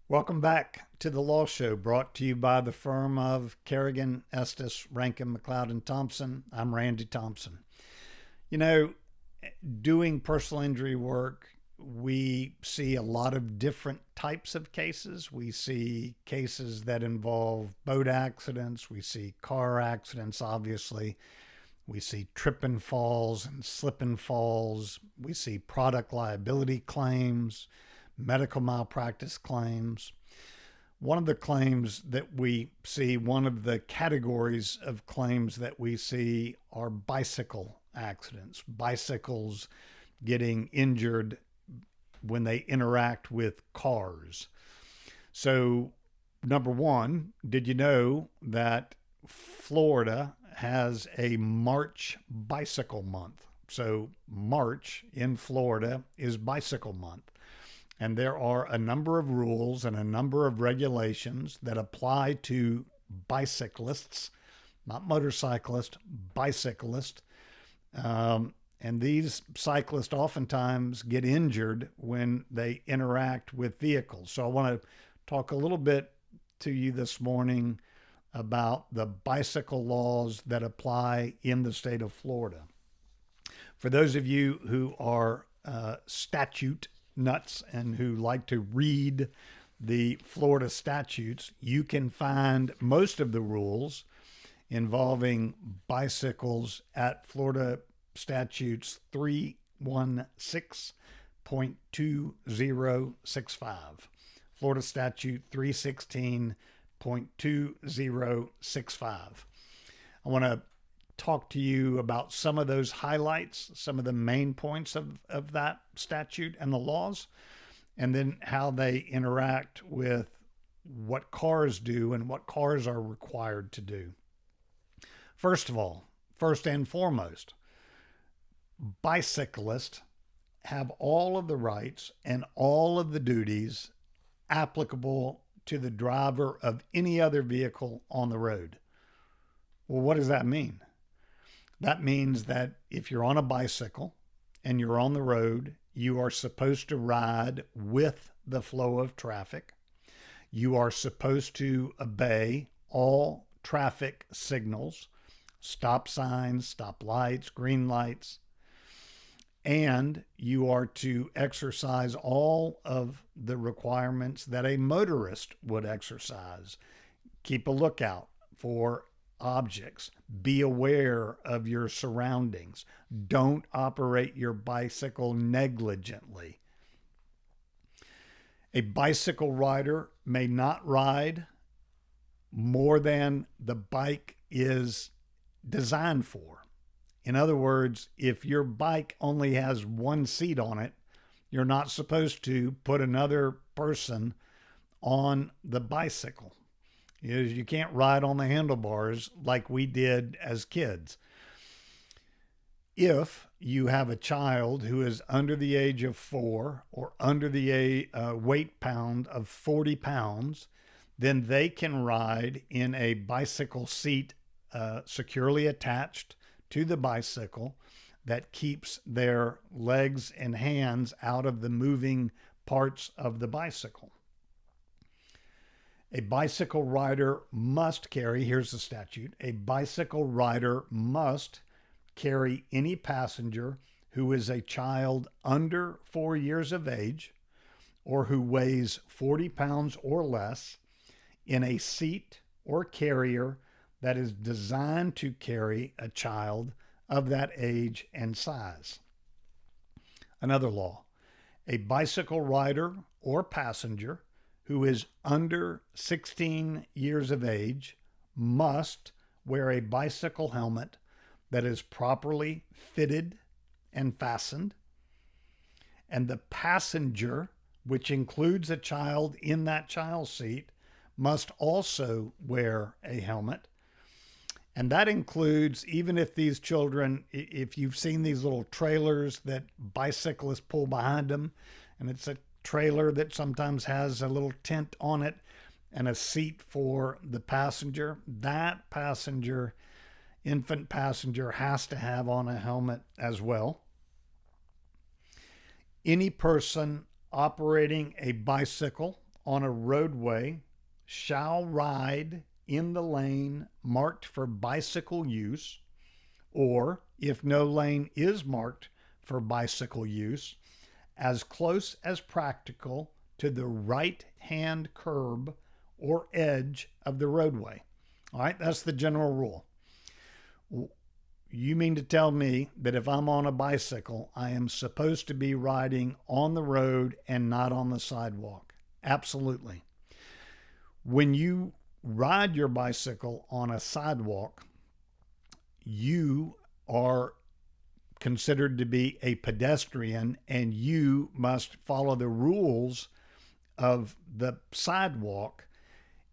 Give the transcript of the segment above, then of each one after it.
Welcome back to the Law Show, brought to you by the firm of Kerrigan, Estes, Rankin, McLeod, and Thompson. I'm Randy Thompson. You know, doing personal injury work, we see a lot of different types of cases. We see cases that involve boat accidents. We see car accidents, obviously. We see trip and falls and slip and falls. We see product liability claims, medical malpractice claims. One of the claims that we see, one of the categories of claims that we see are bicycle accidents, bicycles getting injured when they interact with cars. So, number one, did you know that Florida has a March bicycle month? So, March in Florida is bicycle month. And there are a number of rules and a number of regulations that apply to bicyclists, not motorcyclists, bicyclists. And these cyclists oftentimes get injured when they interact with vehicles. So I want to talk a little bit to you this morning about the bicycle laws that apply in the state of Florida. For those of you who are statute nuts and who like to read the Florida statutes, you can find most of the rules involving bicycles at Florida statutes 316.2065. Florida statute 316.2065. I want to talk to you about some of those highlights, some of the main points of that statute and the laws, and then how they interact with what cars do and what cars are required to do. First of all, first and foremost, bicyclists have all of the rights and all of the duties applicable to the driver of any other vehicle on the road. Well, what does that mean? That means that if you're on a bicycle and you're on the road, you are supposed to ride with the flow of traffic. You are supposed to obey all traffic signals, stop signs, stop lights, green lights, and you are to exercise all of the requirements that a motorist would exercise. Keep a lookout for objects. Be aware of your surroundings. Don't operate your bicycle negligently. A bicycle rider may not ride more than the bike is designed for. In other words, if your bike only has one seat on it, you're not supposed to put another person on the bicycle. You can't ride on the handlebars like we did as kids. If you have a child who is under the age of 4 or under the weight pound of 40 pounds, then they can ride in a bicycle seat securely attached to the bicycle that keeps their legs and hands out of the moving parts of the bicycle. A bicycle rider must carry, here's the statute, a bicycle rider must carry any passenger who is a child under 4 years of age or who weighs 40 pounds or less in a seat or carrier that is designed to carry a child of that age and size. Another law, a bicycle rider or passenger who is under 16 years of age must wear a bicycle helmet that is properly fitted and fastened. And the passenger, which includes a child in that child seat, must also wear a helmet. And that includes, even if these children, if you've seen these little trailers that bicyclists pull behind them, and it's a trailer that sometimes has a little tent on it and a seat for the passenger, that passenger, infant passenger, has to have on a helmet as well. Any person operating a bicycle on a roadway shall ride in the lane marked for bicycle use, or if no lane is marked for bicycle use, as close as practical to the right-hand curb or edge of the roadway. All right, that's the general rule. You mean to tell me that if I'm on a bicycle, I am supposed to be riding on the road and not on the sidewalk? Absolutely. When you ride your bicycle on a sidewalk, you are considered to be a pedestrian, and you must follow the rules of the sidewalk,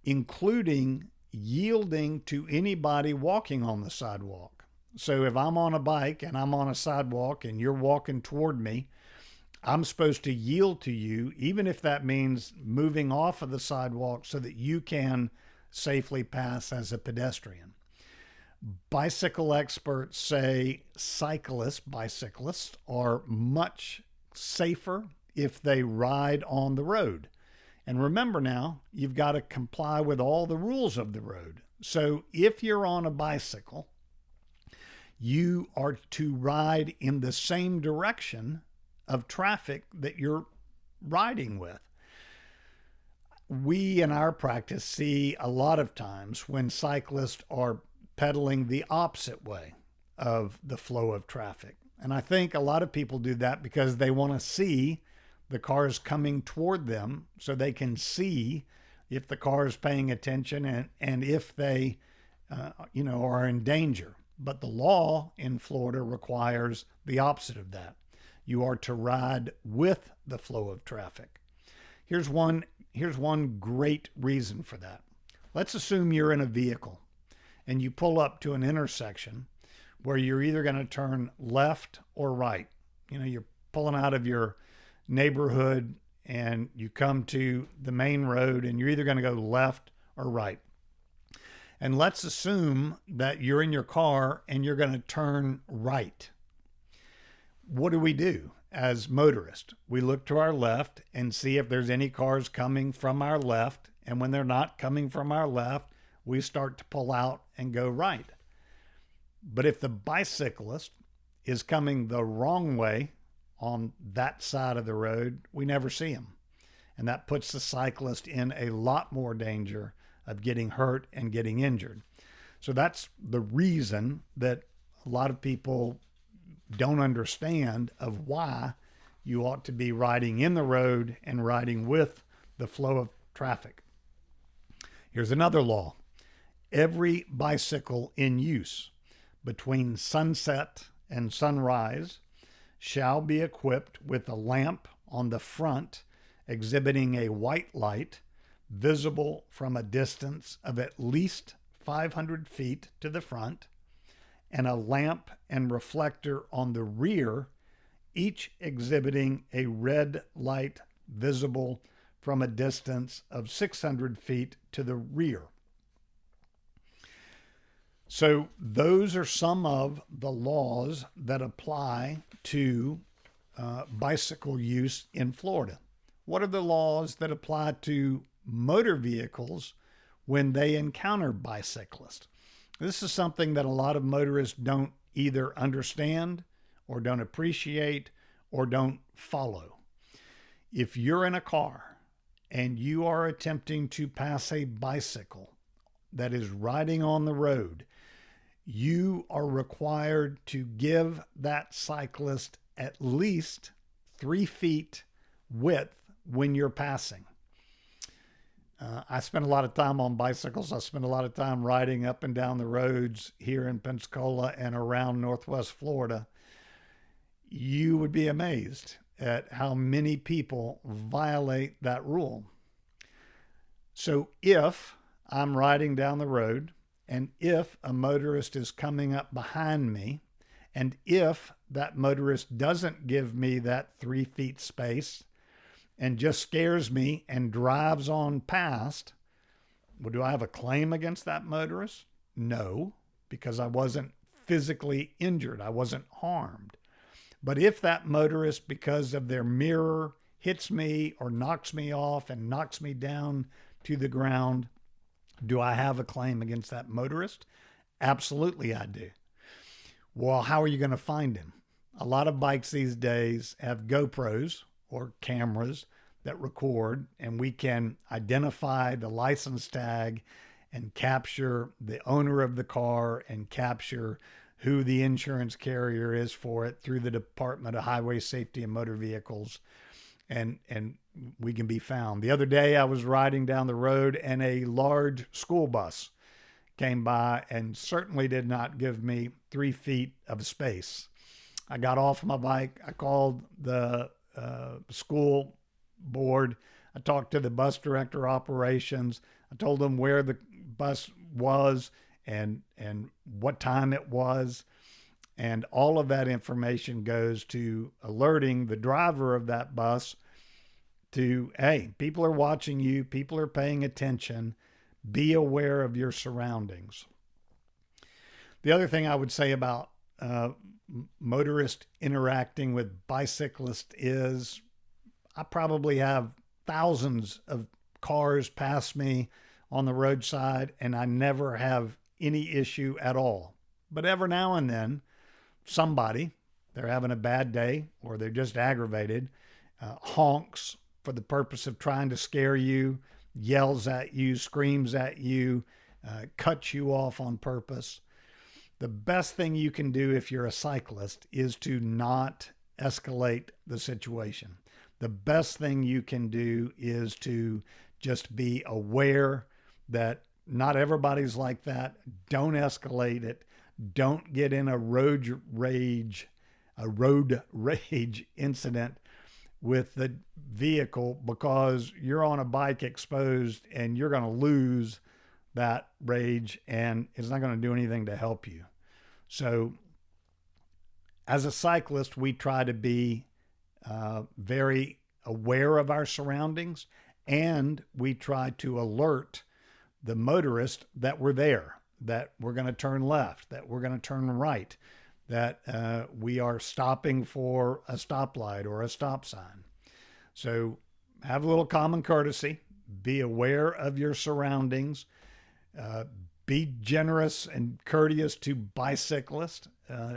including yielding to anybody walking on the sidewalk. So if I'm on a bike and I'm on a sidewalk and you're walking toward me, I'm supposed to yield to you, even if that means moving off of the sidewalk so that you can safely pass as a pedestrian. Bicycle experts say bicyclists are much safer if they ride on the road. And remember now, you've got to comply with all the rules of the road. So if you're on a bicycle, you are to ride in the same direction of traffic that you're riding with. We in our practice see a lot of times when cyclists are pedaling the opposite way of the flow of traffic. And I think a lot of people do that because they want to see the cars coming toward them so they can see if the car is paying attention and if they, are in danger. But the law in Florida requires the opposite of that. You are to ride with the flow of traffic. Here's one great reason for that. Let's assume you're in a vehicle and you pull up to an intersection where you're either going to turn left or right. You're pulling out of your neighborhood and you come to the main road and you're either going to go left or right. And let's assume that you're in your car and you're going to turn right. What do? As motorists, we look to our left and see if there's any cars coming from our left. And when they're not coming from our left, we start to pull out and go right. But if the bicyclist is coming the wrong way on that side of the road, we never see him. And that puts the cyclist in a lot more danger of getting hurt and getting injured. So that's the reason that a lot of people don't understand of why you ought to be riding in the road and riding with the flow of traffic. Here's another law. Every bicycle in use between sunset and sunrise shall be equipped with a lamp on the front exhibiting a white light visible from a distance of at least 500 feet to the front, and a lamp and reflector on the rear, each exhibiting a red light visible from a distance of 600 feet to the rear. So those are some of the laws that apply to bicycle use in Florida. What are the laws that apply to motor vehicles when they encounter bicyclists? This is something that a lot of motorists don't either understand or don't appreciate or don't follow. If you're in a car and you are attempting to pass a bicycle that is riding on the road, you are required to give that cyclist at least 3 feet width when you're passing. I spend a lot of time on bicycles. I spend a lot of time riding up and down the roads here in Pensacola and around Northwest Florida. You would be amazed at how many people violate that rule. So if I'm riding down the road and if a motorist is coming up behind me, and if that motorist doesn't give me that 3 feet space and just scares me and drives on past, well, do I have a claim against that motorist? No, because I wasn't physically injured. I wasn't harmed. But if that motorist, because of their mirror hits me or knocks me off and knocks me down to the ground, do I have a claim against that motorist? Absolutely, I do. Well, how are you going to find him? A lot of bikes these days have GoPros or cameras that record, and we can identify the license tag and capture the owner of the car and capture who the insurance carrier is for it through the Department of Highway Safety and Motor Vehicles. And we can be found. The other day I was riding down the road and a large school bus came by and certainly did not give me 3 feet of space. I got off my bike. I called the school board. I talked to the bus director operations. I told them where the bus was and what time it was. And all of that information goes to alerting the driver of that bus to, hey, people are watching you. People are paying attention. Be aware of your surroundings. The other thing I would say about motorists interacting with bicyclists is I probably have thousands of cars pass me on the roadside and I never have any issue at all. But every now and then, somebody, they're having a bad day or they're just aggravated, honks for the purpose of trying to scare you, yells at you, screams at you, cuts you off on purpose. The best thing you can do if you're a cyclist is to not escalate the situation. The best thing you can do is to just be aware that not everybody's like that. Don't escalate it. Don't get in a road rage incident with the vehicle because you're on a bike exposed and you're going to lose that rage and it's not going to do anything to help you. So as a cyclist, we try to be very aware of our surroundings and we try to alert the motorist that we're there, that we're going to turn left, that we're going to turn right, that we are stopping for a stoplight or a stop sign. So have a little common courtesy, be aware of your surroundings, be generous and courteous to bicyclists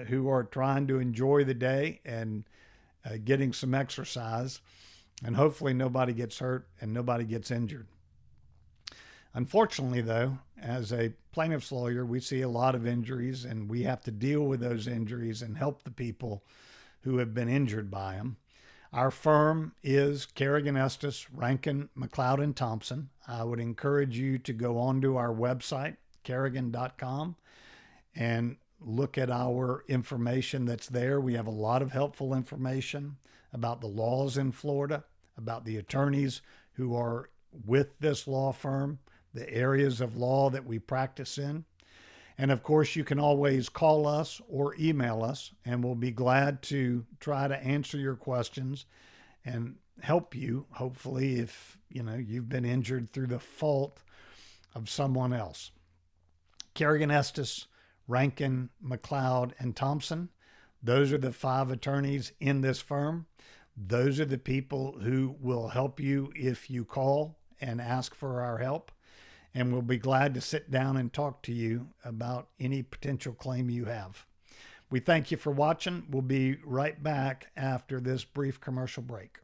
who are trying to enjoy the day and getting some exercise, and hopefully nobody gets hurt and nobody gets injured. Unfortunately, though, as a plaintiff's lawyer, we see a lot of injuries and we have to deal with those injuries and help the people who have been injured by them. Our firm is Kerrigan Estes, Rankin, McLeod, and Thompson. I would encourage you to go onto our website, kerrigan.com, and look at our information that's there. We have a lot of helpful information about the laws in Florida, about the attorneys who are with this law firm, the areas of law that we practice in. And of course, you can always call us or email us, and we'll be glad to try to answer your questions and help you, hopefully, if you've been injured through the fault of someone else. Kerrigan Estes, Rankin, McLeod, and Thompson. Those are the 5 attorneys in this firm. Those are the people who will help you if you call and ask for our help. And we'll be glad to sit down and talk to you about any potential claim you have. We thank you for watching. We'll be right back after this brief commercial break.